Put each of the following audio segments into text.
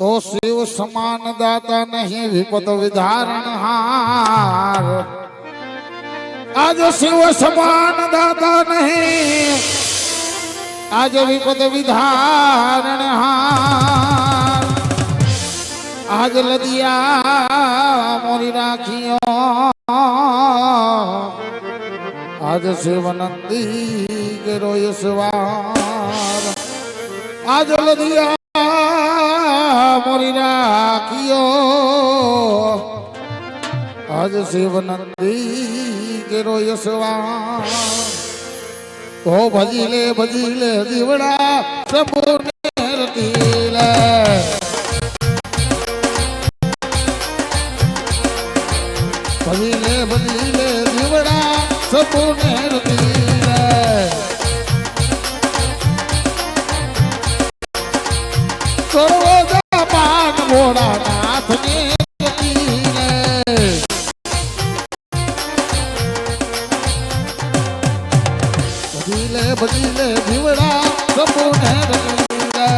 तो शिव समान दाता नहीं विपद विधारण हार। आज शिव समान दाता नहीं, आज विपद विधारण हार। आज लदिया मोरी राखियो, आज शिव नंदी के रोय सवार। आज लदिया मोरी राखियो, आज शिव नंदी के रोय सवार। तो भजीले दीवड़ा प्रभु ने रतीले। भजीले दीवड़ा प्रभु ने रतीले। सर्वदा पान मोड़ा नाथ ने रतीले। भजीले दीवड़ा प्रभु ने रतीले।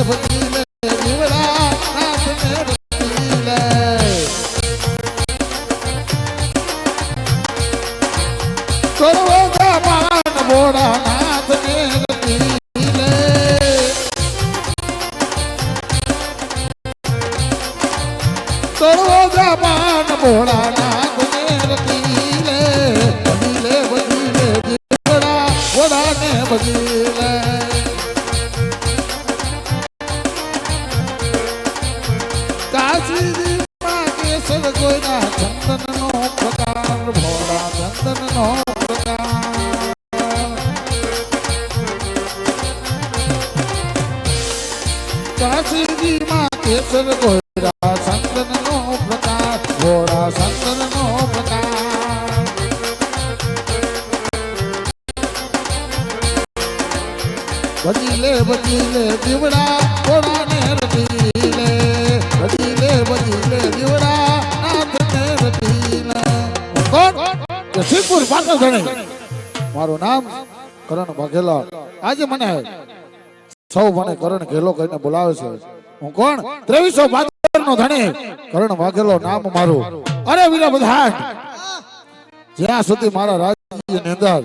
भजीले दीवड़ा नाथ ने रतीले। सर्वदा पान मोड़ा नाथ ने रतीले। सर्वदा पान मोड़ा नाथ ने रतीले। भजीले दीवड़ा मोड़ा ने भजीले। काशी जी मां केसर गोयना चंदन नो प्रकार। भोड़ा चंदन नो प्रकार। काशी जी मां केसर गोयना चंदन नो प्रकार। भोड़ा चंदन नो प्रकार। भजीले दीवड़ा भोड़ा ने रतीले। भजीले दीवड़ा नाथ ने रतीले। कोण सिद्धपुर પાટણ ધણે મારું નામ કરણ વાઘેલા। આજે મને સૌ મને કરણ ઘેલો કહીને બોલાવે છે। હું કોણ 23 નો ધણે કરણ વાઘેલો નામ મારું। અરે વીરા બધા જ્યાં સુધી મારા રાજ્યની અંદર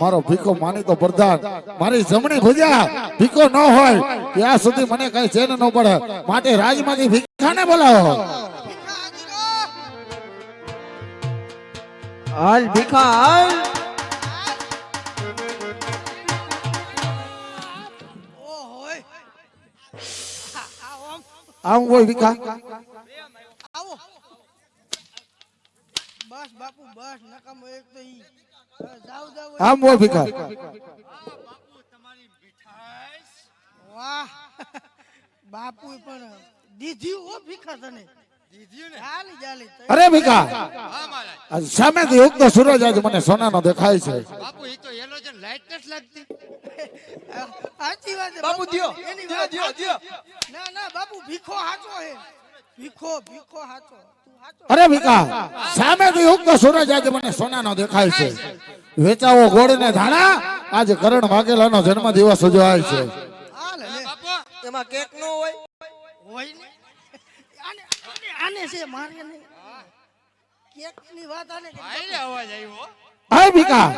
મારો ભીખો માનીતો પ્રધાન મારી જમણી ભુજા ભીખો ન હોય ત્યાં સુધી મને કઈ ચેન ન પડે। માટે રાજમાંથી ભીખાને બોલાવો। હાલ ભીખા હાલ। આમ કોઈ ભીખા આવો બસ બાપુ બસ નકામો એક તો ઈ જાવ આમ બોલ ભીખા। બાપુ તમારી મીઠાઈ વાહ બાપુ પણ દીધી હો ભીખા તને દીધી ને જાલી જાલી। અરે ભીખા હા મહારાજ આજ સામેથી ઉગતો સૂરજ આજ મને સોનાનો દેખાય છે। બાપુ ઈ તો હેલોજન લાઈટ નથી લાગતી। સાચી વાત છે બાપુ દિયો એની વાત દિયો ના ના બાપુ ભીખો હાચો હે ભીખો હાચો તું હાચો। અરે ભીખા સામેથી ઉગતો સૂરજ આજ મને સોનાનો દેખાય છે। વેચાવો ગોળ ને ધાણા આજ કરણ વાઘેલાનો જન્મ દિવસ ઉજવાય છે। હાલ લે બાપુ એમાં કેક નો હોય હોય ને આને છે મારે ને કેક ની વાત આને આઈને અવાજ આવ્યો। હાય ભીખા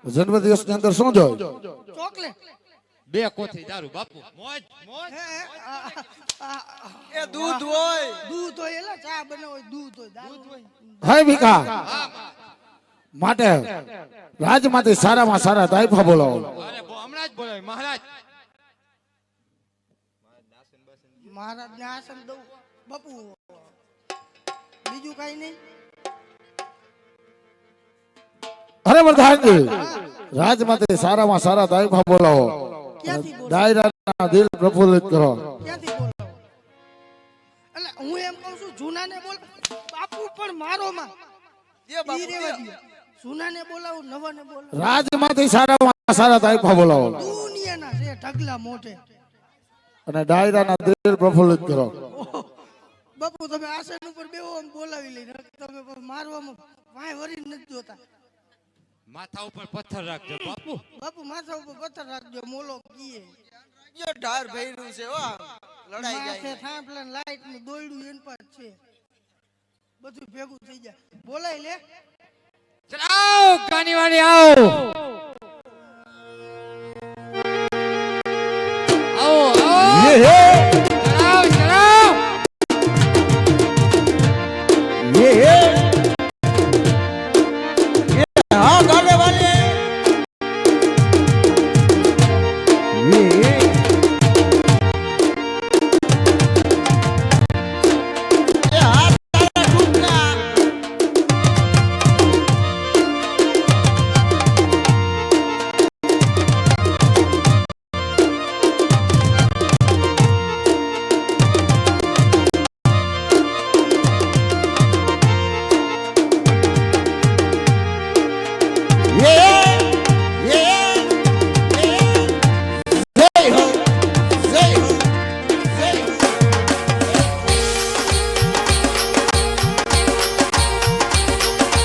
જન્મ દિવસ ની અંદર શું જોય? ચોકલેટ બે કોથી દારૂ બાપુ મોજ મોજ એ દૂધ હોય એલા ચા બનાવો દૂધ હોય દારૂ હોય। હાય ભીખા માટે રાજમાંથી સારામાં સારા તાઇફા બોલાવો। અરે હમણાં જ બોલાય મહારાજ। મહારાજ ને આસન દઉં બાપુ બીજું કઈ નહીં। અરે પ્રધાનજી રાજમાંથી સારામાં સારા તાઇફા બોલાવો। ક્યાંથી બોલો ડાયરાના દિલ પ્રફુલ્લિત કરો। ક્યાંથી બોલો હું એમ કહું છું જૂનાને બોલ બાપુ પણ મારો માં દિયો બાપુ ઈ રેવા દિયો. દ્યો. જૂનાને બોલાવું નવાને બોલાવું રાજમાંથી સારા સારા તાઇફા બોલાવો દુનિયાના છે ઢગલા મોઢે અને ડાયરાના દિલ પ્રફુલ્લિત કરો. ઓહો, બાપુ તમે આસન ઉપર બેહો આમ બોલાવી લઈ તમે પણ મારવામાં વાય વરી નથી જોતા માથા ઉપર પથ્થર રાખજો બાપુ. બાપુ માથા ઉપર પથ્થર રાખજો મોલો કીએ દિયો ઢાર ભર્યું છે હો લડાઈ માથે જાય થાંભલા લાઈટ નું દોયડું એન પર છે બધું ભેગું થઈ જાય બોલાય લે ચાલ આવો કાનીવાડી આવો. આવો આવો. ચલાવ ચલાવ. હા ગાલે વાલે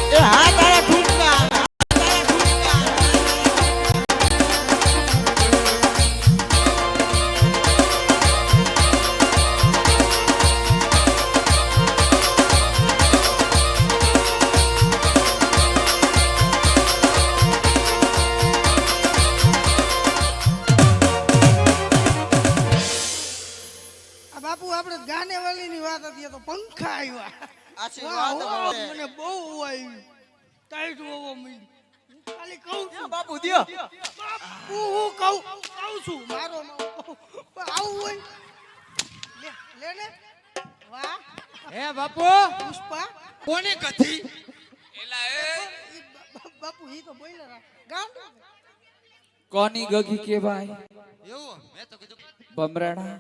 એ હાથ તારા ઠુમકા આ બાપુ આપણે ગાને વાલી ની વાત હતી તો પંખા આવ્યા આશીર્વાદ વાહ, વાહ, મળે. મને બહુ આવી ટાઈટ હોવો મળી ખાલી કહું છું બાપુ દિયો બાપુ હું કહું છું મારો માં પણ આવું હોય લે લે ને વાહ હે બાપુ પુષ્પા કોને કથી બાપુ ઈ તો બોલ્યા રા ગામ કોની ગગી કેવાય એવું મેં તો કીધું બમરાણા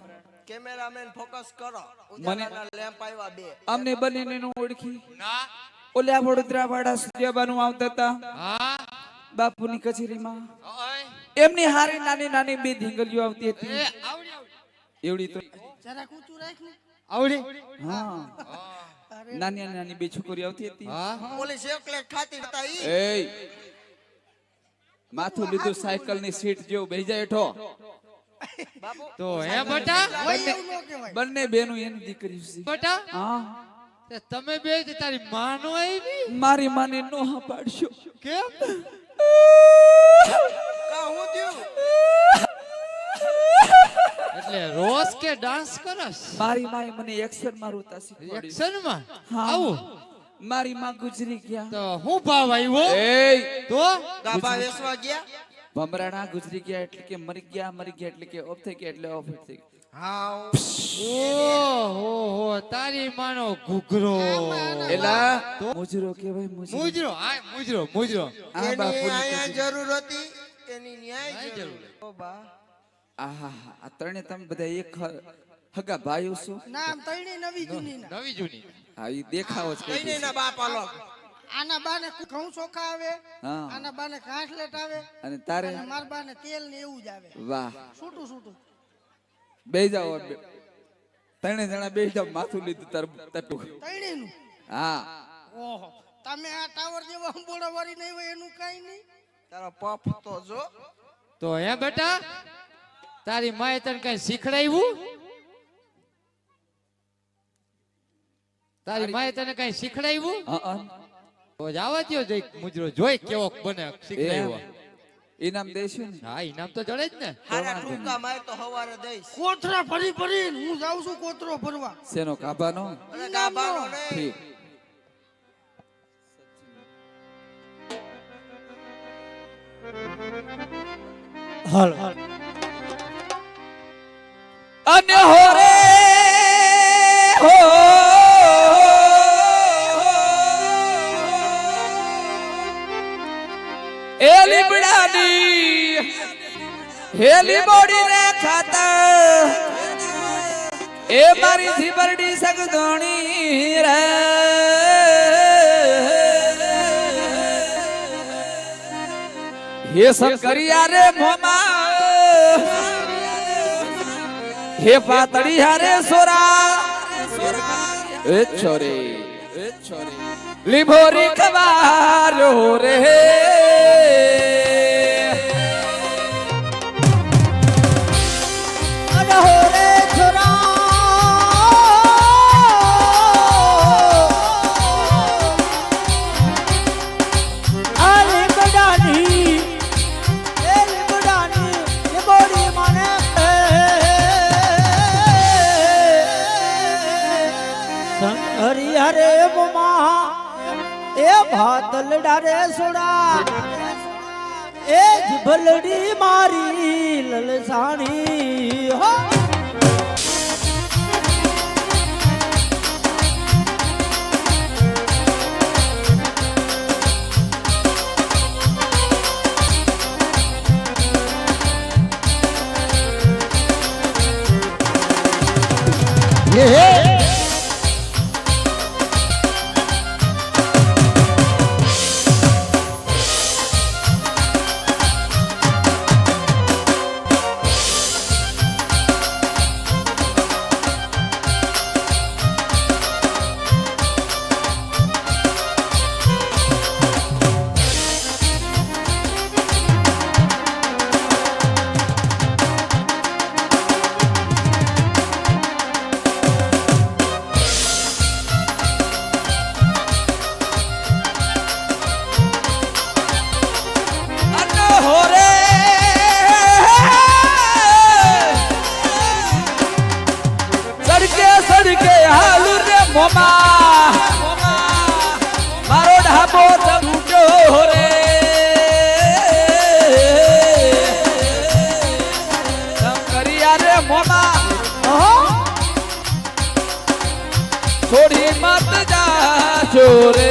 કેમેરામેન ફોકસ કરો મને- ઉજાલાના લેમ્પ આવ્યા બે અમને બંનેને નો ઓળખી ના. ઓલ્યા વડોદરા વાળા સૂર્યાબાનું આવતા હતા હા બાપુની કચેરીમાં ઓય એમની હારી નાની નાની બે ધીંગલીઓ આવતી એ હતી આવડી આવડી એવડી તો જરા ઊંચું રાખ ને આવડી. હા અરે નાની નાની બે છોકરીઓ આવતી હતી હા ઓલી ચોકલેટ ખાતી હતા ઈ એય માથું લીધું સાયકલ ની સીટ જેવું બેહી જાય હેઠો બાપુ તો હે બટા હોય એવું ન કહેવાય બંને બેનું એની દીકરી છે બટા હા તે તમે બે તે તારી માં નો આવી મારી માને નો હા પાડશો કેમ કા હું થયું એટલે રોજ કે ડાન્સ કરસ મારી માએ મને એક્શન માં રોતા શીખવાડ્યું એક્શન માં હા. આવું મારી માં ગુજરી ગયા તો હું ભાવ આવ્યો એય તો ગાભા વેસવા ગયા ભમરાણા ગુજરી ગયા એટલે કે મરી ગયા એટલે કે ઓફ થઈ ગયા એટલે ઓફ થઈ ગયા હા ઓહો તારી માનો ઘૂઘરો એલા મુજરો કહેવાય મુજરો મુજરો હા મુજરો મુજરો આ એની બાપુની આયા કચેરી. જરૂર હતી એની ન્યાય ન્યાય જરૂર જરૂર. ઓ બા આહા આ ત્રણે તમે બધા એક હગા ભાઈઓ છો નામ તૈણી નવી જૂની ના નવી જૂની હા ઈ દેખાવો જ કઈને કઈ ના બાપ આલો આના બાને ઘઉં ચોખા આવે હા આના બાને કાંઠલેટ આવે અને તારે અને મારા બાને તેલ ને એવું જ આવે વાહ છૂટું છૂટું બેહી જાઓ ત્રણે જણા બેહી જાઓ માથું લીધું તાર તટું તૈણી નું હા ઓહો તમે આ ટાવર જેવા અંબોડા વાળી નહીં હોય એનું કઈ નહીં તારો પફ તો જો તો હે બેટા તારી માએ તને કઈ શીખડાવ્યું તારી માએ તને કઈ શીખડાવ્યું હા તો જાવા દ્યો જઈ મુજરો જોઈ કેવો બને શીખડાવ્યો ઇનામ દેશું ને હા ઇનામ તો જડે જ ને હારા ટૂંકા માર તો હવારે દઈશ કોથરા ભરી ભરીને હું જાઉં છું કોથરો ભરવા શેનો કાબાનો અને ગાભાનો નહીં ઠીક અને હોરે હો એલી બડાની હેલી બોડી રે ખાતા એ મારી જીબરડી સગદોણી રે હે શંકરિયા રે મોમા હે પાતળી હારે સોરા એ છોરી લીભોરી કવારો રે હરે મોમા એ ભાતલડા રે સોડા એ ભલડી મારી લલસાણી હો મારો ઢાબો ચમચો રે શંકરિયા રે મોમા છોડી મત જાજો રે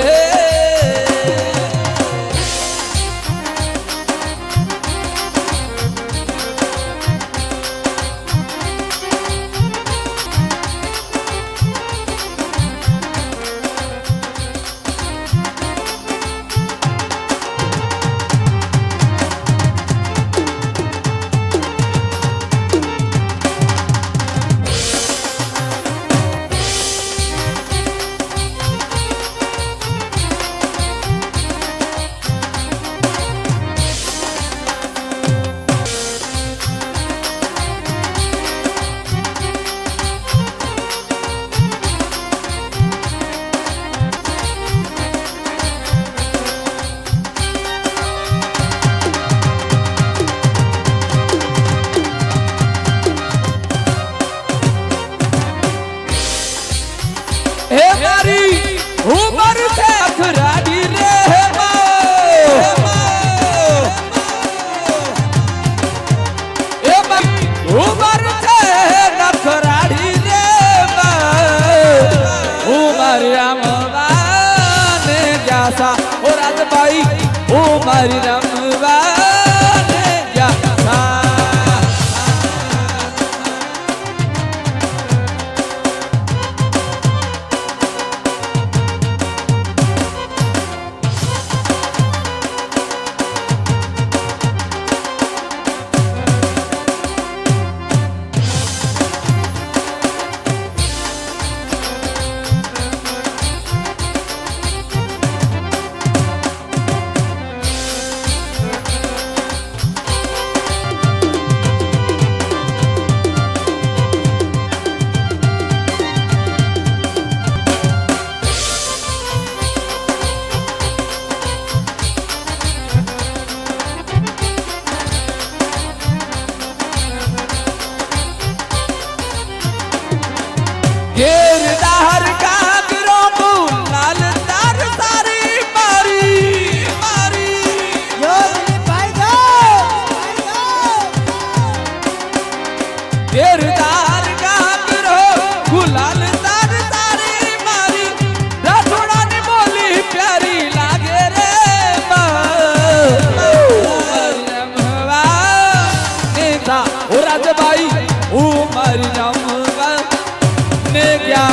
ने क्या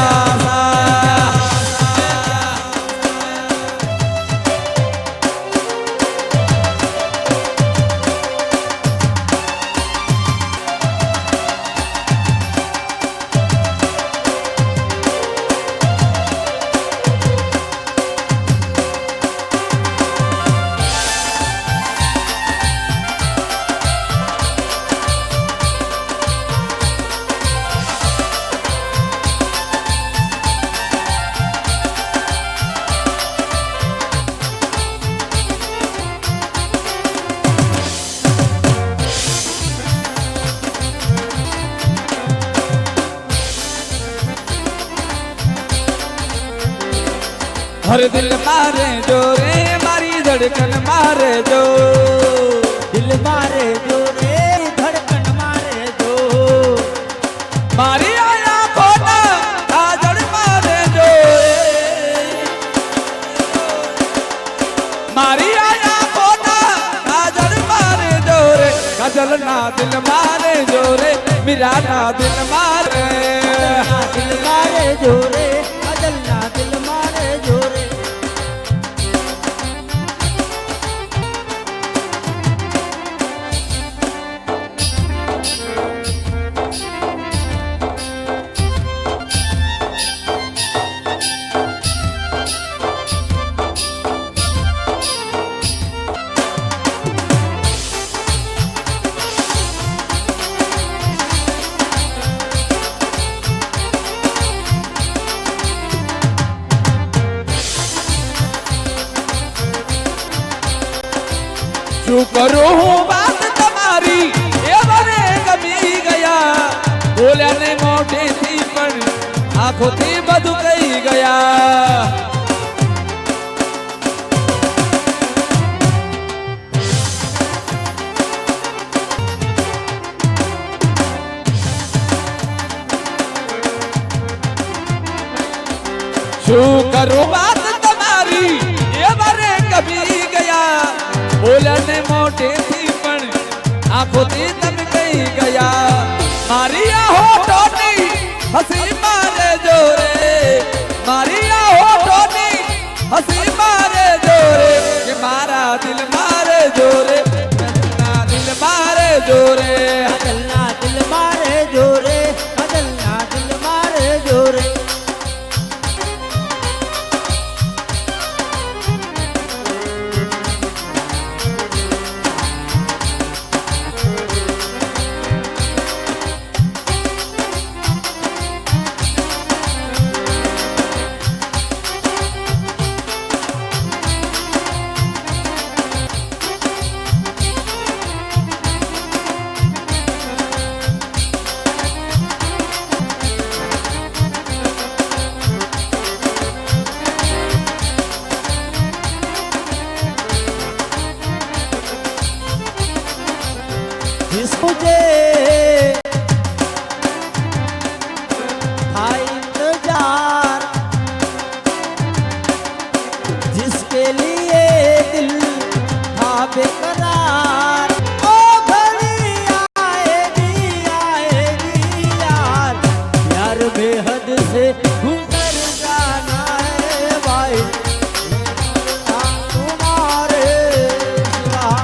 सा हर दिल मारे जो रे मारी धड़कन मारे जो दिल मारे जो रे धड़कन मारे जो मारी आया खोटा काजल मारे जो मारी आया खोटा काजल मारे जो रे काजल ना दिल मारे जो रे मेरा ना दिल मारे दिल मारे जो रे काजल ना दिल मारे जो रे શું કરું હું વાત તમારી એ મને ગમી ગયા બોલ્યા ને મોઢેથી પણ આંખોથી બધું કહી ગયા શું કરું વાત તમારી એ મને ગમી ગયા બોલ્યા ને મોઢેથી પણ આંખોથી તમે કહી ગયા મારી આ હોઠોની હસી મારે જોરે મારી આ હોઠોની હસી મારે જોરે કે મારા દિલ મારે જોરે ના દિલ મારે જોરે काजल ना दिल मारे जो रे काजल ना दिल मारे जो रे मुझे था इंतजार जिसके लिए दिल था बेकरार ओ घड़ी आएगी आएगी यार यार बेहद से गुजर जाना है भाई तुम्हारे सिवा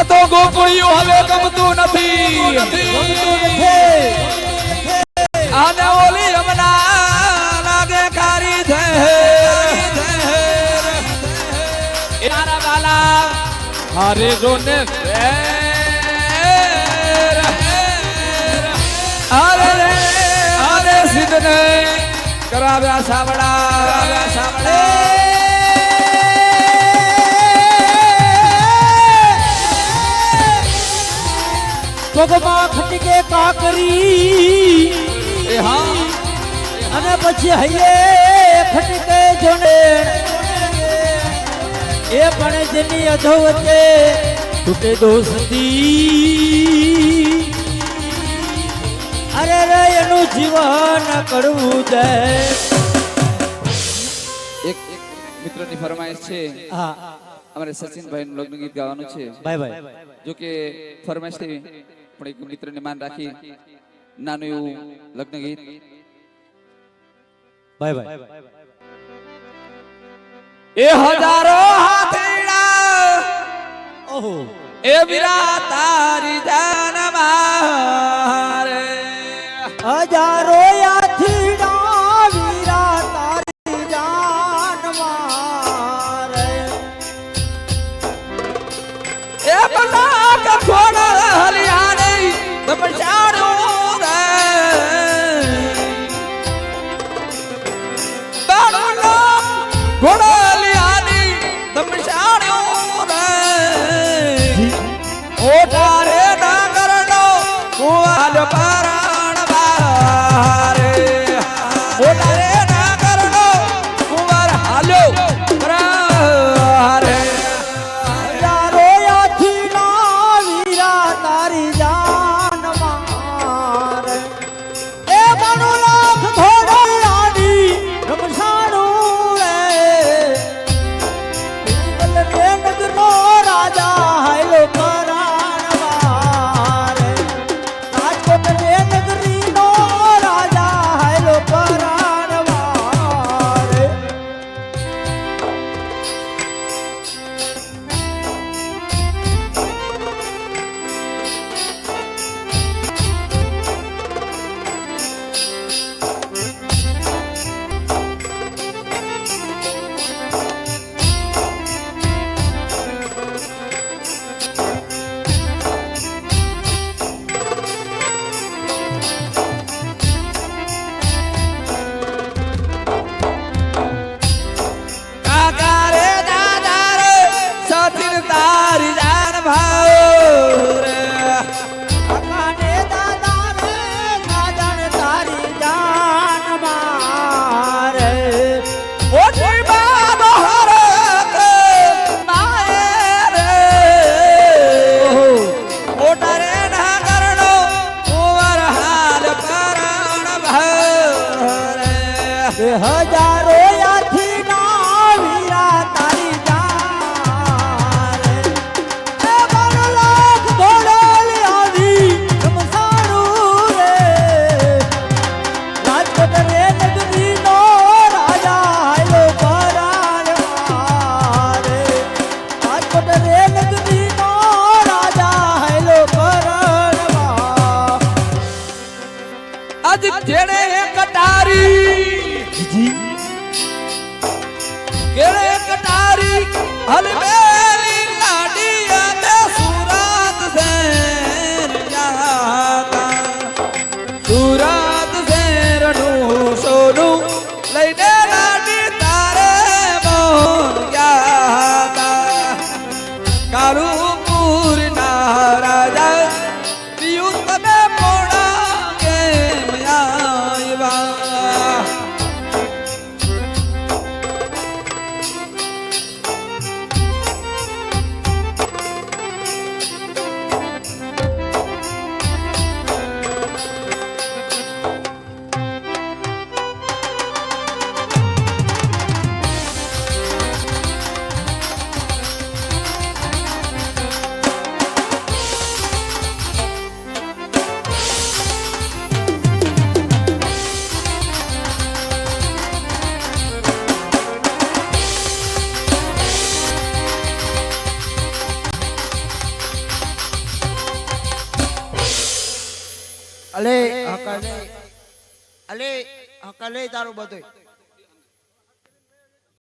આ તો ગોકુળિયું હવે ગમતું નથી આને ઓલી હમણાં લાગે ખારી છે મારા વાલા હારે જોને અરે સિદ્ધને કરાવ્યા સાવડા પગમાં ખટકે કાકરી એ હા અને પછી હૈયે ખટકે જોડે એ પણ જેની અધવતે તૂટે દોસ્તી અરે રે એનું જીવન કડવું દે એક મિત્રની ફરમાઈશ છે હા અમારે સચિનભાઈ નું લગ્ન ગીત ગાવાનું છે ભાઈ ભાઈ જો કે ફરમાઈશ થઈ પણ એક મિત્રને માન રાખી નાનું એવું લગ્ન ગીત ભાઈ ભાઈ એ હજારો હાથીડા ઓહો એ વીરા તારી જાન મારે હજારો યાથીડા વીરા તારી જાન મારે એ બલાક ખોડ હરિયાણી તપચારો રે બાળનો ખોડ હરિયાણી તપચારો રે ઓ તારે ડાંગરનો કુવાલ પારણ બારે ઓ તારે ડાંગરનો કુવાલ હાલ્યો બારે હજારો યાથીડા વીરા તારી જાન મારે એ મનુ લાખ ઘોડો રાણી રમસાણું રે પિંગલ રે નગરનો રાજા હાયલો પરાણ મારે રાજકોટ રે નગરીનો રાજા હાયલો પરાણ મારે કાકા રે દાદા રે સચિન તારી જાન ભાવ રે કાકાને દાદા રે સાજણ તારી જાન મારે ઓછી બાબો હરે કે માએ રે મોટા રે ડાંગરનો કુંવર હાલ પરાણ ભાવ રે હજારો યાથી ના વીરા તારી જાન રે એ બન લાખ ઘોડોલી આવી રમસાણું રે રાજકોટ રે નગરીનો રાજા હાયલો પરાણ મારે રાજકોટ રે નગરીનો રાજા હાયલો પરાણ મારે આજ જેણે કટારી કેળે કટારી હલમેલી લાડી અને સુરત શેર જાતા સુરત શેરનું સોનું લઈને લાડી તારે મોર ગયા કાળુપુર ના રાજા પિયું તમે મોડા કેમ આવ્યા અલે હકલે અલે હકલે તારું બધું